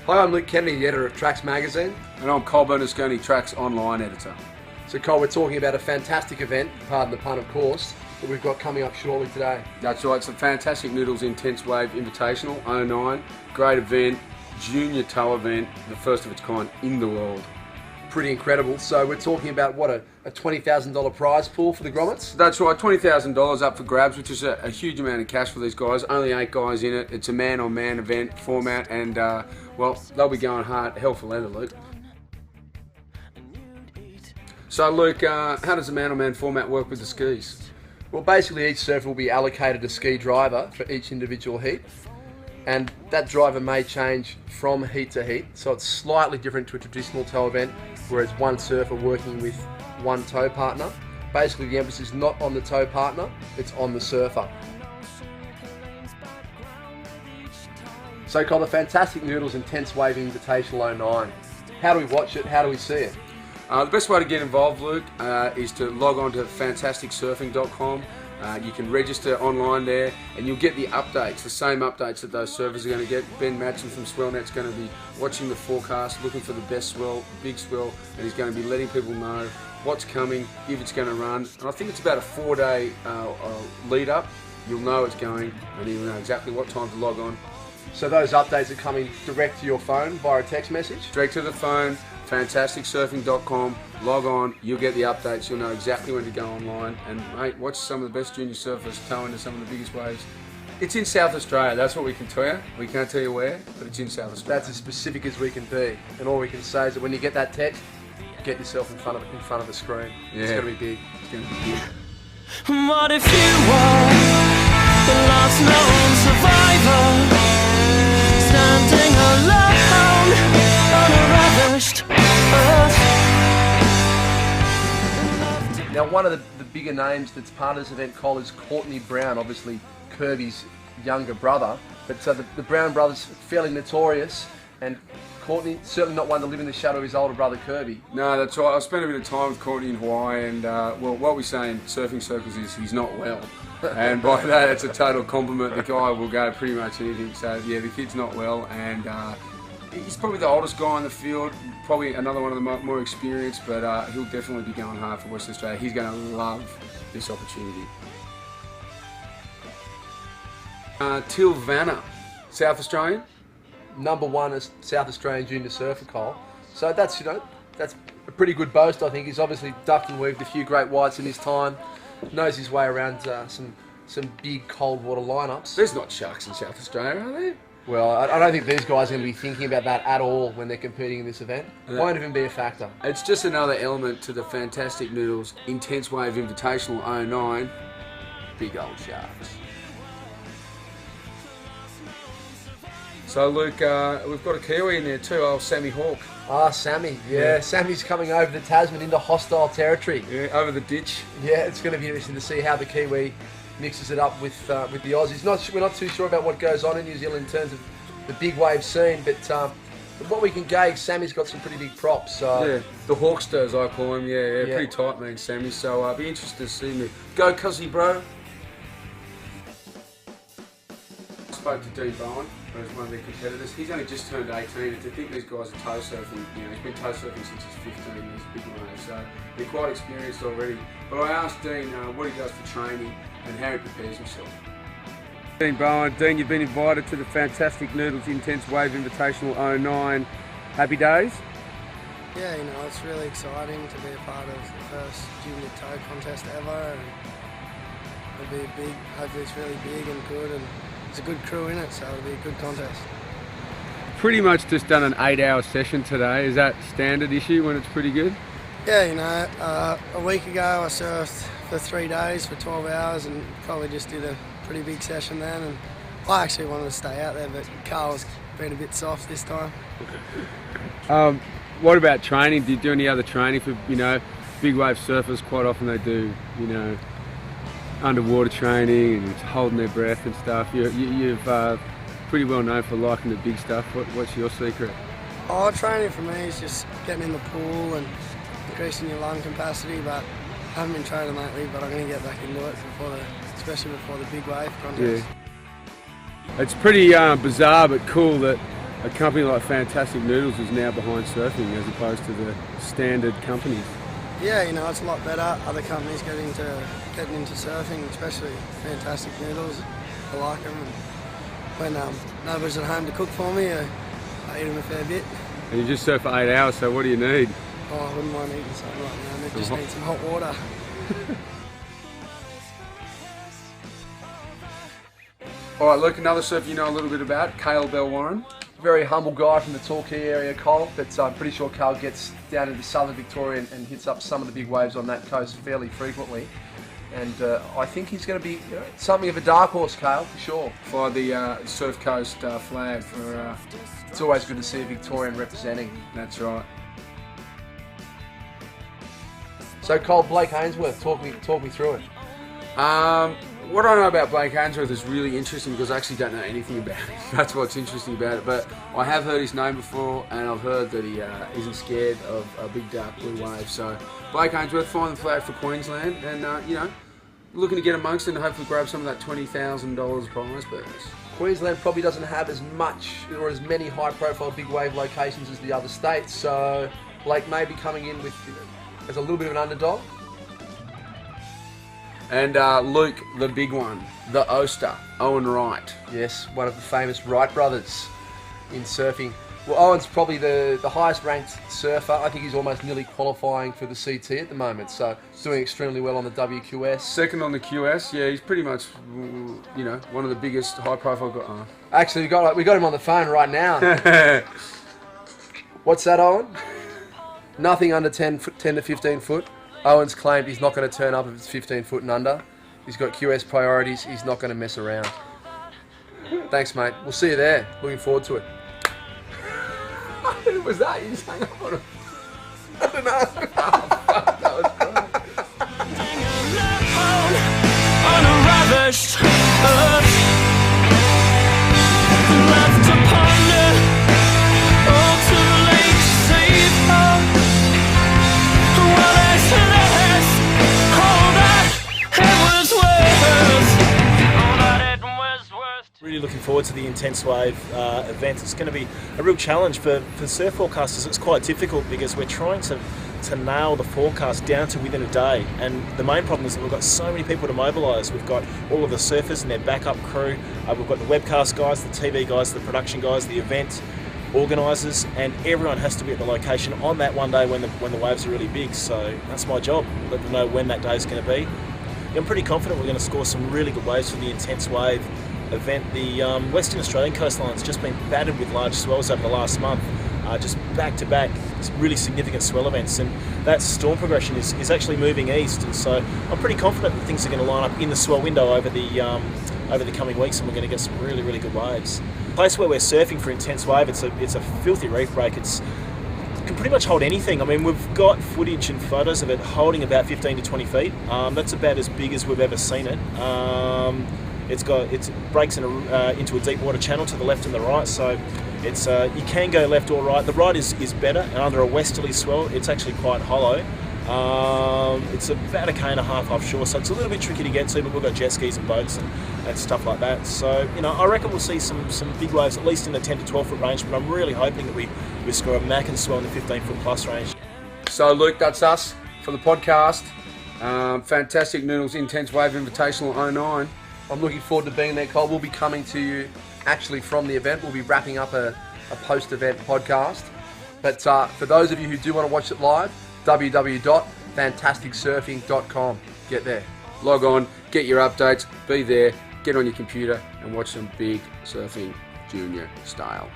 Hi, I'm Luke Kennedy, the editor of Tracks Magazine. And I'm Cole Bernasconi, Tracks Online editor. So Cole, we're talking about a fantastic event, pardon the pun of course, that we've got coming up shortly today. That's right, it's a fantastic Noodles Intense Wave Invitational 09. Great event, junior tow event, the first of its kind in the world. Pretty incredible. So we're talking about, what, a $20,000 prize pool for the grommets? That's right, $20,000 up for grabs, which is a huge amount of cash for these guys. Only 8 guys in it. It's a man-on-man event format, and, well, they'll be going hard, hell for leather, Luke. So, Luke, how does the man-on-man format work with the skis? Well, basically each surfer will be allocated a ski driver for each individual heat, and that driver may change from heat to heat, so it's slightly different to a traditional tow event where it's one surfer working with one tow partner. Basically the emphasis is not on the tow partner, it's on the surfer. So called the fantastic Noodles Intense Wave Invitational 09. How do we watch it? How do we see it? The best way to get involved, Luke, is to log on to fantasticsurfing.com. You can register online there and you'll get the updates, the same updates that those surfers are going to get. Ben Madsen from SwellNet's going to be watching the forecast, looking for the best swell, big swell, and he's going to be letting people know what's coming, if it's going to run. And I think it's about a 4-day lead up. You'll know it's going and you'll know exactly what time to log on. So those updates are coming direct to your phone via a text message? Direct to the phone, fantasticsurfing.com, log on, you'll get the updates, you'll know exactly when to go online, and mate, watch some of the best junior surfers tow into some of the biggest waves. It's in South Australia, that's what we can tell you. We can't tell you where, but it's in South Australia. That's as specific as we can be, and all we can say is that when you get that text, get yourself in front of the screen. Yeah. It's going to be big. It's going to be big. What if you were the last known survivor, standing alone on a ravished earth? Now, one of the bigger names that's part of this event, Cole, is Courtney Brown, obviously Kirby's younger brother. But so the Brown brothers fairly notorious, and Courtney certainly not one to live in the shadow of his older brother Kirby. No, that's right. I spent a bit of time with Courtney in Hawaii, and well, what we say in surfing circles is he's not well. And by that, it's a total compliment. The guy will go pretty much anything. So yeah, the kid's not well, and he's probably the oldest guy in the field. Probably another one of the more experienced, but he'll definitely be going hard for Western Australia. He's going to love this opportunity. Till Vanna, South Australian. #1 as South Australian junior surfer, Cole. So that's that's a pretty good boast. I think he's obviously ducked and weaved a few great whites in his time. Knows his way around some big cold water lineups. There's not sharks in South Australia, are there? Well, I don't think these guys are going to be thinking about that at all when they're competing in this event. Won't even be a factor. It's just another element to the fantastic Noodles Intense Wave Invitational 09. Big old sharks. So Luke, we've got a Kiwi in there too, old Sammy Hawk. Ah, Sammy, yeah. Sammy's coming over the Tasman into hostile territory. Yeah, over the ditch. Yeah, it's going to be interesting to see how the Kiwi mixes it up with the Aussies. We're not too sure about what goes on in New Zealand in terms of the big wave scene, but what we can gauge, Sammy's got some pretty big props. Yeah, the Hawkster as I call him, yeah. Pretty tight man, Sammy, so I'll be interested to see me. Go Cuzzy, bro. I spoke to Dean Bowen, who's one of their competitors. He's only just turned 18, and to think these guys are tow surfing, he's been tow surfing since he's 15, he's a big wave, so they're quite experienced already. But I asked Dean what he does for training and how he prepares himself. Dean Bowen, Dean, you've been invited to the fantastic Noodles Intense Wave Invitational 09. Happy days? Yeah, it's really exciting to be a part of the first junior tow contest ever, and it'll be big. Hopefully it's really big and good, and there's a good crew in it, so it'll be a good contest. Pretty much just done an 8-hour session today. Is that standard issue when it's pretty good? Yeah, a week ago I surfed for 3 days for 12 hours and probably just did a pretty big session then, and I actually wanted to stay out there, but Carl's been a bit soft this time. What about training? Do you do any other training for, big wave surfers? Quite often they do, underwater training and holding their breath and stuff. You've pretty well known for liking the big stuff. What's your secret? Training for me is just getting in the pool and increasing your lung capacity, but I haven't been training lately, but I'm going to get back into it especially before the big wave contest. Yeah. It's pretty bizarre but cool that a company like Fantastic Noodles is now behind surfing as opposed to the standard companies. Yeah, you know, it's a lot better. Other companies getting into surfing, especially Fantastic Noodles. I like them. And when nobody's at home to cook for me, I eat them a fair bit. And you just surf for 8 hours, so what do you need? Oh, I wouldn't mind eating something right now. I just need some hot water. All right, Luke, another surfer you know a little bit about, Cale Bell-Warren. Very humble guy from the Torquay area, Cole, but I'm pretty sure Cale gets down into southern Victoria and hits up some of the big waves on that coast fairly frequently. And I think he's going to be something of a dark horse, Cale, for sure. Fly the Surf Coast flag for... It's always good to see a Victorian representing. That's right. So Cole, Blake Ainsworth, talk me through it. What I know about Blake Ainsworth is really interesting because I actually don't know anything about him. That's what's interesting about it. But I have heard his name before, and I've heard that he isn't scared of a big dark blue wave. So Blake Ainsworth flying the flag for Queensland, and you know, looking to get amongst it and hopefully grab some of that $20,000 prize purse. Queensland probably doesn't have as much or as many high-profile big wave locations as the other states, so Blake may be coming in with as a little bit of an underdog. And Luke, the big one, the Oster, Owen Wright. Yes, one of the famous Wright brothers in surfing. Well, Owen's probably the highest ranked surfer. I think he's almost nearly qualifying for the CT at the moment, so he's doing extremely well on the WQS. Second on the QS, yeah, he's pretty much, you know, one of the biggest high-profile guys. Actually, we got him on the phone right now. What's that, Owen? Nothing under 10 to 15 foot. Owen's claimed he's not going to turn up if it's 15 foot and under. He's got QS priorities. He's not going to mess around. Thanks, mate. We'll see you there. Looking forward to it. What was that? You just hung up on him. I don't know. Oh, fuck, that was great. On a ravished earth, left to ponder, all too late to save her. Well, there's less, all that it was worth, all that it was worth. Really looking forward to the Intense Wave event. It's going to be a real challenge for surf forecasters. It's quite difficult because we're trying to nail the forecast down to within a day, and the main problem is that we've got so many people to mobilise. We've got all of the surfers and their backup crew, we've got the webcast guys, the TV guys, the production guys, the event organisers, and everyone has to be at the location on that one day when the waves are really big. So that's my job, let them know when that day is going to be. I'm pretty confident we're going to score some really good waves for the Intense Wave event. The Western Australian coastline's just been battered with large swells over the last month, just back-to-back really significant swell events, and that storm progression is actually moving east, and so I'm pretty confident that things are going to line up in the swell window over the coming weeks, and we're going to get some really, really good waves. The place where we're surfing for Intense Wave, it's a filthy reef break. It can pretty much hold anything. I mean, we've got footage and photos of it holding about 15 to 20 feet. That's about as big as we've ever seen it. It breaks into a deep water channel to the left and the right, so it's you can go left or right. The right is better, and under a westerly swell, it's actually quite hollow. It's about 1.5 km offshore, so it's a little bit tricky to get to, but we've got jet skis and boats and stuff like that. So, you know, I reckon we'll see some big waves, at least in the 10 to 12 foot range, but I'm really hoping that we score a Mackin swell in the 15 foot plus range. So, Luke, that's us for the podcast. Fantastic Noodles Intense Wave Invitational 09. I'm looking forward to being there, Cole. We'll be coming to you actually from the event. We'll be wrapping up a post-event podcast. But for those of you who do want to watch it live, www.fantasticsurfing.com. Get there. Log on, get your updates, be there, get on your computer and watch some big surfing junior style.